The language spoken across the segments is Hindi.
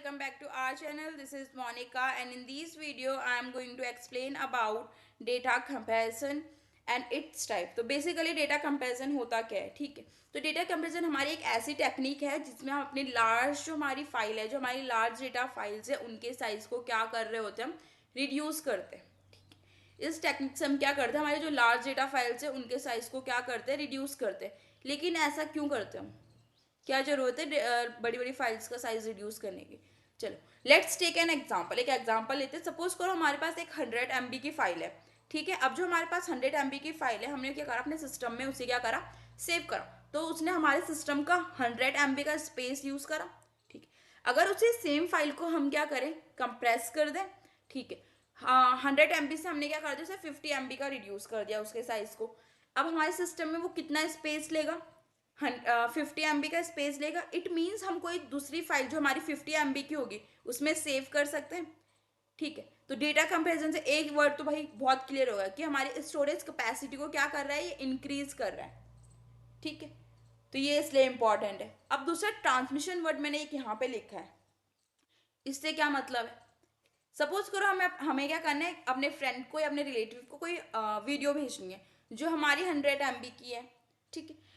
welcome back to our channel. This is Monica and in this video I am going to explain about data comparison and its type. तो बेसिकली डेटा कंपैरिजन होता क्या है, ठीक है। तो डेटा कंपैरिजन हमारी एक ऐसी टेक्निक है जिसमें हम अपनी लार्ज जो हमारी फाइल है, जो हमारी लार्ज डेटा फाइल्स है, उनके साइज को क्या कर रहे होते हैं, हम रिड्यूस करते हैं। इस टेक्निक से हम क्या करते हैं, हमारे जो लार्ज डेटा फाइल्स है उनके साइज को क्या करते हैं, रिड्यूस करते हैं। लेकिन ऐसा क्यों करते हैं हम, क्या जरूरत है बड़ी बड़ी फाइल्स का साइज रिड्यूस करने की। चलो लेट्स टेक एन एग्जांपल। एक एग्जांपल लेते हैं। सपोज करो हमारे पास एक 100 MB की फाइल है, ठीक है। अब जो हमारे पास 100 MB की फाइल है, हमने क्या करा, अपने सिस्टम में उसे क्या करा, सेव करा। तो उसने हमारे सिस्टम का 100 MB का स्पेस यूज करा, ठीक है। अगर उसी सेम फाइल को हम क्या करें, कंप्रेस कर दें, ठीक है। हाँ, 100 MB से हमने क्या कर दिया, उसे 50 MB का रिड्यूस कर दिया उसके साइज को। अब हमारे सिस्टम में वो कितना स्पेस लेगा, 50 MB का स्पेस लेगा। इट मीन्स हम कोई दूसरी फाइल जो हमारी 50 MB की होगी उसमें सेव कर सकते हैं, ठीक है। तो डेटा कंपैरिजन से एक वर्ड तो भाई बहुत क्लियर होगा कि हमारी स्टोरेज कैपेसिटी को क्या कर रहा है, ये इंक्रीज कर रहा है, ठीक है। तो ये इसलिए इंपॉर्टेंट है। अब दूसरा ट्रांसमिशन वर्ड मैंने एक यहाँ पे लिखा है, इससे क्या मतलब है। सपोज करो हमें क्या करना है, अपने फ्रेंड को या अपने रिलेटिव को कोई वीडियो भेजनी है जो हमारी 100 MB की है, ठीक है।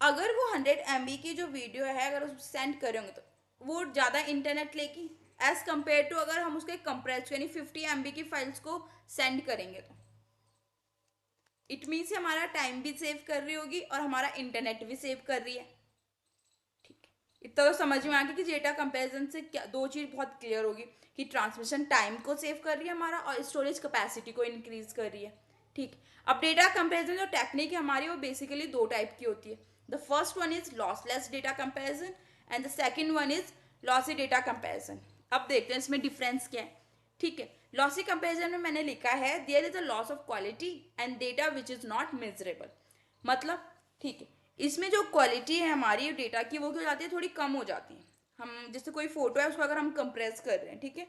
अगर वो 100 MB की जो वीडियो है अगर उस सेंड करेंगे तो वो ज़्यादा इंटरनेट लेगी एज कम्पेयर टू अगर हम उसके कंप्रेस यानी 50 MB की फाइल्स को सेंड करेंगे। तो इट मीन्स हमारा टाइम भी सेव कर रही होगी और हमारा इंटरनेट भी सेव कर रही है, ठीक है। इतना तो समझ में आ गया कि डेटा कंपैरिजन से क्या दो चीज़ बहुत क्लियर होगी कि ट्रांसमिशन टाइम को सेव कर रही है हमारा और स्टोरेज कैपेसिटी को इंक्रीज कर रही है, ठीक। अब डेटा कंपैरिजन जो टेक्निक है हमारी वो बेसिकली दो टाइप की होती है। The first one is lossless data comparison and the second one is lossy data comparison. अब देखते हैं इसमें डिफरेंस क्या है, ठीक है। लॉसी कंपैरिजन में मैंने लिखा है there is a loss of quality and data which is not measurable. मतलब, ठीक है, इसमें जो क्वालिटी है हमारी डेटा की वो क्या हो जाती है, थोड़ी कम हो जाती है। हम जैसे कोई फोटो है उसको अगर हम कंप्रेस कर रहे हैं, ठीक है,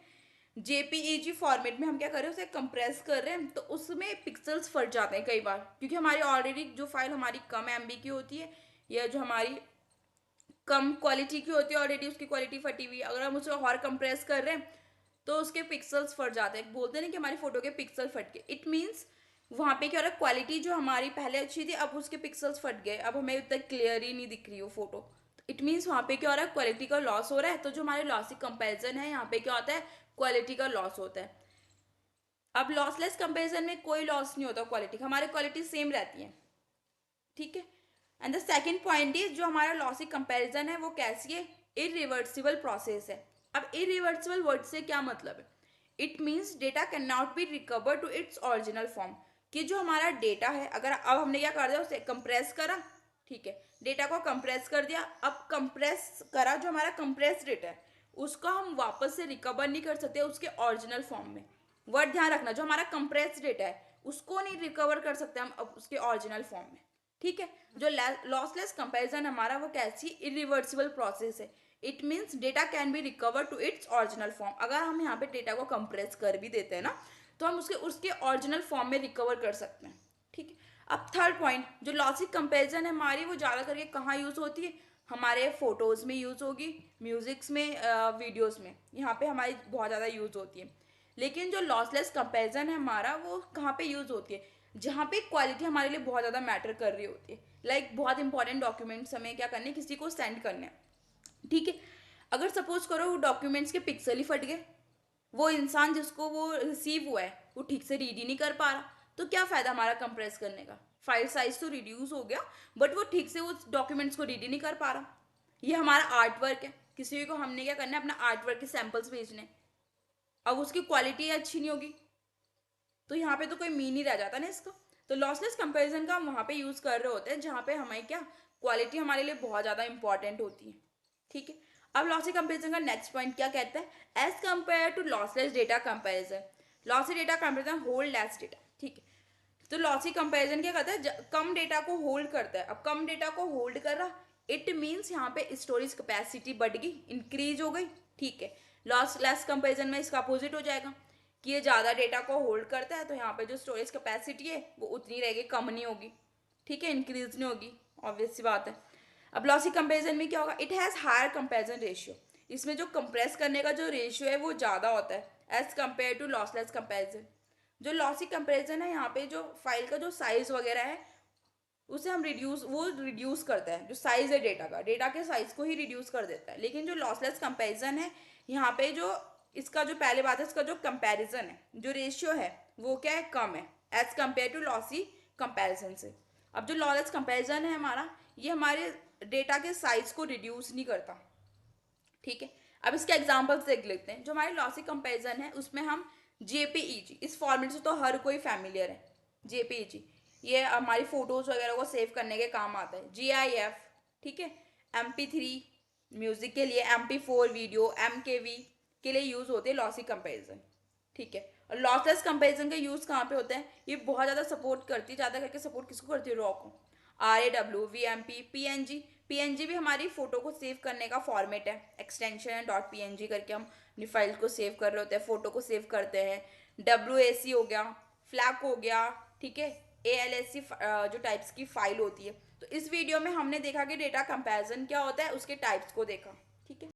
जेपीईजी फॉर्मेट में हम क्या कर रहे हैं, उसे कंप्रेस कर रहे हैं, तो उसमें पिक्सल्स फट जाते हैं कई बार, क्योंकि हमारी ऑलरेडी जो फाइल हमारी कम एमबी की होती है या जो हमारी कम क्वालिटी की होती है, ऑलरेडी उसकी क्वालिटी फटी हुई है, अगर हम उसे और कंप्रेस कर रहे हैं तो उसके पिक्सल्स फट जाते हैं। बोलते हैं ना कि हमारी फोटो के पिक्सल फट गए। इट मीन्स वहाँ पे क्या हो रहा है, क्वालिटी जो हमारी पहले अच्छी थी अब उसके पिक्सल्स फट गए, अब हमें उतना क्लियर ही नहीं दिख रही वो फोटो। इट मीन्स वहाँ पे क्या हो रहा है, क्वालिटी का लॉस हो रहा है। तो जो हमारे लॉसी कंपेरिजन है यहाँ पे क्या होता है, क्वालिटी का लॉस होता है। अब लॉसलेस कंपेरिजन में कोई लॉस नहीं होता क्वालिटी का, हमारी क्वालिटी सेम रहती है, ठीक है। And the second point is जो हमारा लॉसी कंपैरिजन है वो कैसी है, इरिवर्सिबल प्रोसेस है। अब इरिवर्सिबल वर्ड से क्या मतलब है, it means data can not be recover to its original form. कि जो हमारा डेटा है अगर अब हमने क्या कर दिया, उसे कंप्रेस करा, ठीक है, डेटा को कंप्रेस कर दिया। अब कंप्रेस करा जो हमारा कंप्रेस डेटा है उसको हम वापस से रिकवर नहीं कर सकते उसके ओरिजिनल फॉर्म में। वर्ड ध्यान रखना, जो हमारा कंप्रेस डेटा है उसको नहीं रिकवर कर सकते हम अब उसके ओरिजिनल फॉर्म में, ठीक है। जो लॉसलेस कंपैरिजन हमारा वो कैसी इरिवर्सिबल प्रोसेस है। It means data can be recover to its original form. अगर हम यहाँ पे डेटा को कंप्रेस कर भी देते हैं ना तो हम उसके उसके ओरिजिनल फॉर्म में रिकवर कर सकते हैं, ठीक है। अब थर्ड पॉइंट, जो लॉसी कंपैरिजन है हमारी वो ज़्यादा करके कहाँ यूज़ होती है, हमारे फोटोज़ में यूज़ होगी, म्यूजिक्स में, वीडियोज़ में, यहाँ पे हमारी बहुत ज़्यादा यूज़ होती है। लेकिन जो लॉसलेस कंपैरिजन है हमारा वो कहाँ पे यूज़ होती है, जहाँ पे क्वालिटी हमारे लिए बहुत ज़्यादा मैटर कर रही होती है। लाइक बहुत इंपॉर्टेंट डॉक्यूमेंट्स हमें क्या करने, किसी को सेंड करने हैं, ठीक है। अगर सपोज करो वो डॉक्यूमेंट्स के पिक्सल ही फट गए, वो इंसान जिसको वो रिसीव हुआ है वो ठीक से रीड ही नहीं कर पा रहा, तो क्या फ़ायदा हमारा कंप्रेस करने का। फाइल साइज तो रिड्यूस हो गया बट वो ठीक से वो डॉक्यूमेंट्स को रीड ही नहीं कर पा रहा। ये हमारा आर्ट वर्क है, किसी को हमने क्या करना है, अपना आर्ट वर्क के सैंपल्स भेजने, अब उसकी क्वालिटी अच्छी नहीं होगी तो यहाँ पे तो कोई मीन ही रह जाता ना इसका। तो लॉसलेस कंपैरिजन का हम वहाँ पे यूज़ कर रहे होते हैं जहाँ पे हमें क्या, क्वालिटी हमारे लिए बहुत ज़्यादा इंपॉर्टेंट होती है, ठीक है। अब लॉसी कंपैरिजन का नेक्स्ट पॉइंट क्या कहता है, as compare to lossless data comparison, lossy data comparison hold less data, ठीक है। तो लॉसी कंपैरिजन क्या करता है, कम डेटा को होल्ड करता है। अब कम डेटा को होल्ड कर रहा, इट मीन्स यहाँ पे स्टोरेज कैपेसिटी बढ़ गई, इंक्रीज हो गई, ठीक है। लॉस लेस कंपैरिजन में इसका अपोजिट हो जाएगा कि ये ज़्यादा डेटा को होल्ड करता है तो यहाँ पे जो स्टोरेज कैपेसिटी है वो उतनी रहेगी, कम नहीं होगी, ठीक है, इंक्रीज नहीं होगी, ऑब्वियस सी बात है। अब लॉसी कंपैरिजन में क्या होगा, it has higher comparison ratio, इसमें जो कंप्रेस करने का जो रेशियो है वो ज़्यादा होता है as compare to lossless comparison. जो लॉसी कंपेरिजन है यहाँ पे जो फाइल का जो साइज वगैरह है उसे हम रिड्यूस करता है, जो साइज है डेटा का, डेटा के साइज को ही रिड्यूस कर देता है। लेकिन जो लॉसलेस कंपैरिजन है यहाँ पे जो इसका जो पहले बात है, इसका जो कंपैरिजन है, जो रेशियो है वो क्या है, कम है as compare to lossy comparison से। अब जो लॉसलेस कंपैरिजन है हमारा, ये हमारे डेटा के साइज को रिड्यूस नहीं करता, ठीक है। अब इसके एग्जांपल्स देख लेते हैं। जो हमारे लॉसी कंपैरिजन है उसमें हम जेपीईजी, इस फॉर्मेट से तो हर कोई फैमिलियर है। जेपीईजी ये हमारी फोटोज वगैरह को सेव करने के काम आता है। जीआईएफ, ठीक है। MP3 म्यूजिक के लिए, MP4 वीडियो, MKV के लिए यूज होते हैं लॉसी कंपैरिजन, ठीक है। और लॉसलेस कंपैरिजन का यूज कहाँ पे होता है, ये बहुत ज़्यादा सपोर्ट करती है, ज़्यादा करके सपोर्ट किसको करती है, रॉ को। RAW, VMP, PNG। PNG भी हमारी फोटो को सेव करने का फॉर्मेट है, एक्सटेंशन है .png करके हम अपनी फाइल को सेव कर रहे होते हैं, फोटो को सेव करते हैं। WAC हो गया, फ्लैक हो गया, ठीक है। ALSC जो टाइप्स की फाइल होती है। तो इस वीडियो में हमने देखा कि डेटा कंपैरिजन क्या होता है, उसके टाइप्स को देखा, ठीक है।